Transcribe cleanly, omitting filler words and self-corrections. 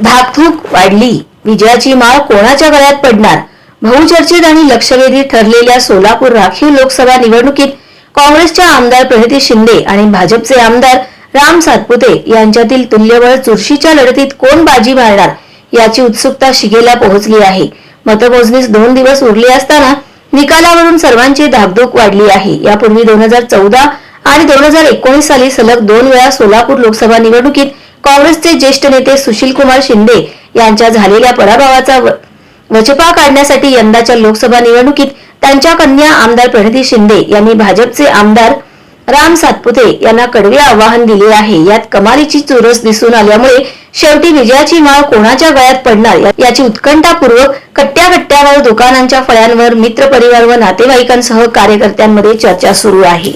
धाकधूक वाढली. विजयाची माळ कोणाच्या गळ्यात पडणार? बहुचर्चित आणि लक्षवेधी ठरलेल्या सोलापूर राखीव लोकसभा निवडणुकीत काँग्रेसच्या आमदार प्रणिती शिंदे आणि भाजपचे आमदार राम सातपुते यांच्यातील तुल्यबळ चुरशीच्या लढतीत कोण बाजी मारणार याची उत्सुकता शिगेला पोहोचली आहे. मतमोजणीस 2 दिवस उरले असताना निकालावरून सर्वांची धाकधूक वाढली आहे. यापूर्वी 2014 आणि 2019 साली सलग 2 वेळा सोलापूर लोकसभा निवडणुकीत काँग्रेसचे ज्येष्ठ नेते सुशीलकुमार शिंदे यांच्या झालेल्या पराभवाचा वचपा काढण्यासाठी यंदाच्या लोकसभा निवडणुकीत त्यांच्या कन्या आमदार प्रणिती शिंदे यांनी भाजपचे आमदार राम सातपुते यांना कडवे आवाहन दिले आहे. यात कमालीची चुरस दिसून आल्यामुळे शेवटी विजयाची माळ कोणाच्या गळ्यात पडणार याची उत्कंठापूर्वक कट्ट्यावर दुकानांच्या फळ्यांवर मित्रपरिवार व नातेवाईकांसह कार्यकर्त्यांमध्ये चर्चा सुरू आहे.